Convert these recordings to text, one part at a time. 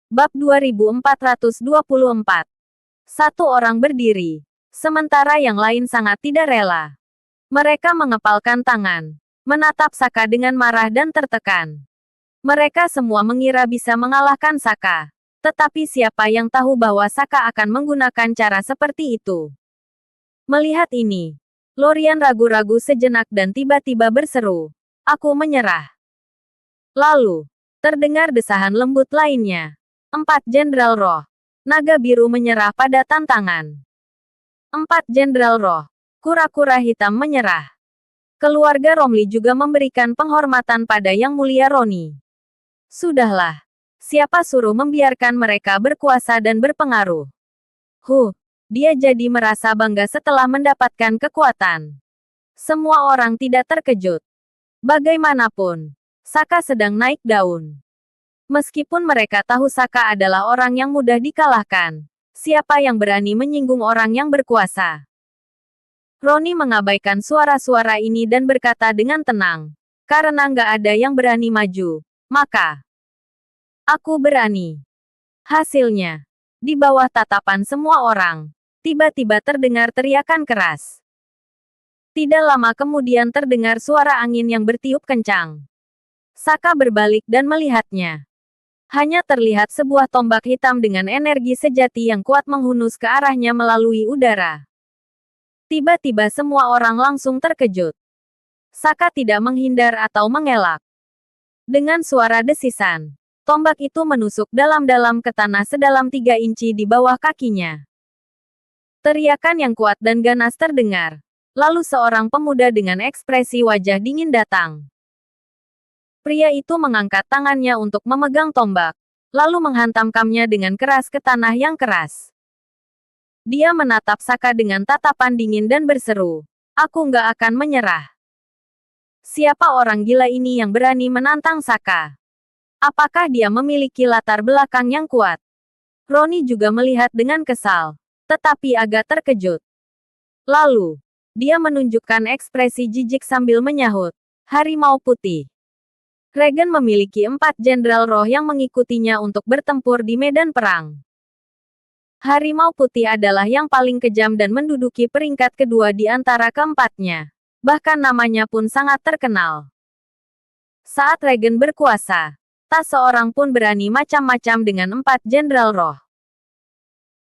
Bab 2424. Satu orang berdiri, sementara yang lain sangat tidak rela. Mereka mengepalkan tangan, menatap Saka dengan marah dan tertekan. Mereka semua mengira bisa mengalahkan Saka. Tetapi siapa yang tahu bahwa Saka akan menggunakan cara seperti itu? Melihat ini, Lorian ragu-ragu sejenak dan tiba-tiba berseru, "Aku menyerah." Lalu, terdengar desahan lembut lainnya. 4 Jenderal Roh. Naga biru menyerah pada tantangan. 4 Jenderal Roh. Kura-kura hitam menyerah. Keluarga Romli juga memberikan penghormatan pada Yang Mulia Roni. Sudahlah. Siapa suruh membiarkan mereka berkuasa dan berpengaruh? Dia jadi merasa bangga setelah mendapatkan kekuatan. Semua orang tidak terkejut. Bagaimanapun, Saka sedang naik daun. Meskipun mereka tahu Saka adalah orang yang mudah dikalahkan, siapa yang berani menyinggung orang yang berkuasa? Roni mengabaikan suara-suara ini dan berkata dengan tenang, "Karena nggak ada yang berani maju, maka aku berani." Hasilnya, di bawah tatapan semua orang, tiba-tiba terdengar teriakan keras. Tidak lama kemudian terdengar suara angin yang bertiup kencang. Saka berbalik dan melihatnya. Hanya terlihat sebuah tombak hitam dengan energi sejati yang kuat menghunus ke arahnya melalui udara. Tiba-tiba semua orang langsung terkejut. Saka tidak menghindar atau mengelak. Dengan suara desisan, tombak itu menusuk dalam-dalam ke tanah sedalam 3 inci di bawah kakinya. Teriakan yang kuat dan ganas terdengar. Lalu seorang pemuda dengan ekspresi wajah dingin datang. Pria itu mengangkat tangannya untuk memegang tombak, lalu menghantamkannya dengan keras ke tanah yang keras. Dia menatap Saka dengan tatapan dingin dan berseru, "Aku nggak akan menyerah." Siapa orang gila ini yang berani menantang Saka? Apakah dia memiliki latar belakang yang kuat? Roni juga melihat dengan kesal, tetapi agak terkejut. Lalu, dia menunjukkan ekspresi jijik sambil menyahut, "Harimau Putih." Regen memiliki 4 jenderal roh yang mengikutinya untuk bertempur di medan perang. Harimau Putih adalah yang paling kejam dan menduduki peringkat kedua di antara keempatnya. Bahkan namanya pun sangat terkenal. Saat Regen berkuasa, tak seorang pun berani macam-macam dengan 4 jenderal roh.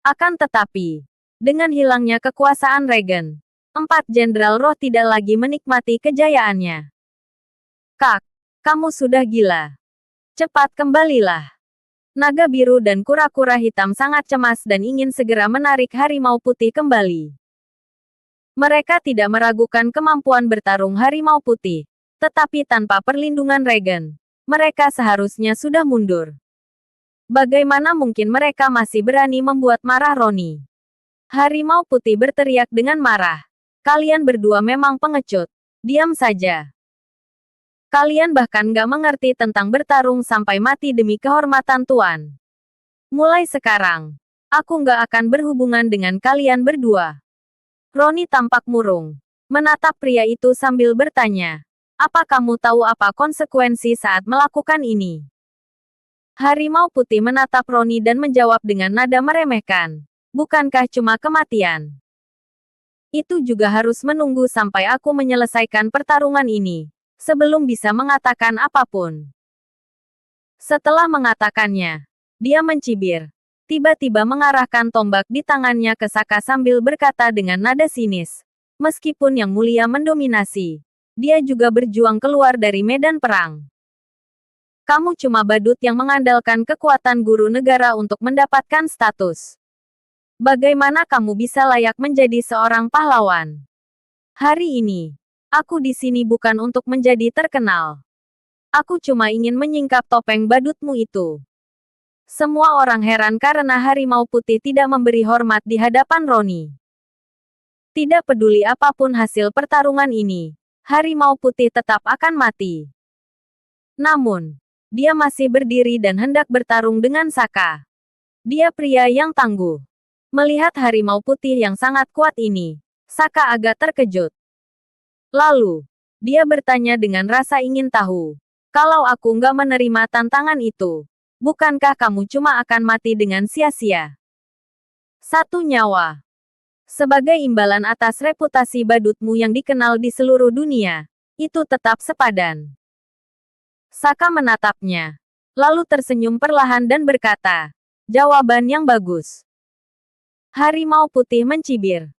Akan tetapi, dengan hilangnya kekuasaan Regen, 4 jenderal roh tidak lagi menikmati kejayaannya. "Kak, kamu sudah gila. Cepat kembalilah." Naga biru dan kura-kura hitam sangat cemas dan ingin segera menarik harimau putih kembali. Mereka tidak meragukan kemampuan bertarung harimau putih. Tetapi tanpa perlindungan Regen, mereka seharusnya sudah mundur. Bagaimana mungkin mereka masih berani membuat marah Roni? Harimau putih berteriak dengan marah. "Kalian berdua memang pengecut. Diam saja. Kalian bahkan gak mengerti tentang bertarung sampai mati demi kehormatan Tuan. Mulai sekarang, aku gak akan berhubungan dengan kalian berdua." Roni tampak murung, menatap pria itu sambil bertanya, "Apa kamu tahu apa konsekuensi saat melakukan ini?" Harimau putih menatap Roni dan menjawab dengan nada meremehkan, "Bukankah cuma kematian? Itu juga harus menunggu sampai aku menyelesaikan pertarungan ini, sebelum bisa mengatakan apapun." Setelah mengatakannya, dia mencibir. Tiba-tiba mengarahkan tombak di tangannya ke Saka sambil berkata dengan nada sinis, "Meskipun Yang Mulia mendominasi, dia juga berjuang keluar dari medan perang. Kamu cuma badut yang mengandalkan kekuatan guru negara untuk mendapatkan status. Bagaimana kamu bisa layak menjadi seorang pahlawan? Hari ini, aku di sini bukan untuk menjadi terkenal. Aku cuma ingin menyingkap topeng badutmu itu." Semua orang heran karena harimau putih tidak memberi hormat di hadapan Roni. Tidak peduli apapun hasil pertarungan ini, harimau putih tetap akan mati. Namun, dia masih berdiri dan hendak bertarung dengan Saka. Dia pria yang tangguh. Melihat harimau putih yang sangat kuat ini, Saka agak terkejut. Lalu, dia bertanya dengan rasa ingin tahu, "Kalau aku nggak menerima tantangan itu, Bukankah kamu cuma akan mati dengan sia-sia? 1 nyawa. Sebagai imbalan atas reputasi badutmu yang dikenal di seluruh dunia, itu tetap sepadan. Saka menatapnya, lalu tersenyum perlahan dan berkata, jawaban yang bagus. Harimau putih mencibir.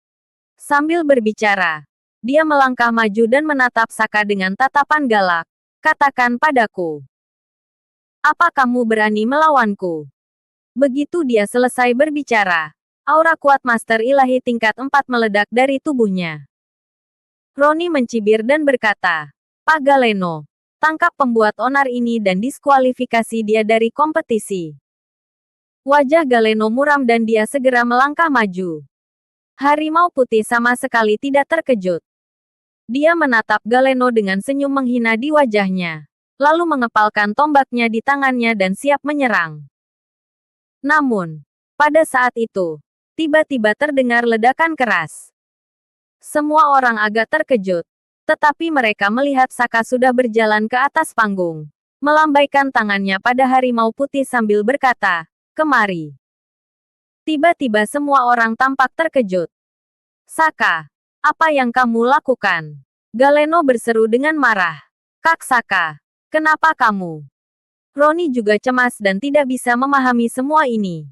Sambil berbicara, dia melangkah maju dan menatap Saka dengan tatapan galak. Katakan padaku. Apa kamu berani melawanku? Begitu dia selesai berbicara, aura kuat Master Ilahi tingkat 4 meledak dari tubuhnya. Roni mencibir dan berkata, Pak Galeno, tangkap pembuat onar ini dan diskualifikasi dia dari kompetisi. Wajah Galeno muram dan dia segera melangkah maju. Harimau putih sama sekali tidak terkejut. Dia menatap Galeno dengan senyum menghina di wajahnya, lalu mengepalkan tombaknya di tangannya dan siap menyerang. Namun, pada saat itu, tiba-tiba terdengar ledakan keras. Semua orang agak terkejut, tetapi mereka melihat Saka sudah berjalan ke atas panggung, melambaikan tangannya pada harimau putih sambil berkata, kemari. Tiba-tiba semua orang tampak terkejut. Saka, apa yang kamu lakukan? Galeno berseru dengan marah. Kak Saka, kenapa kamu? Roni juga cemas dan tidak bisa memahami semua ini.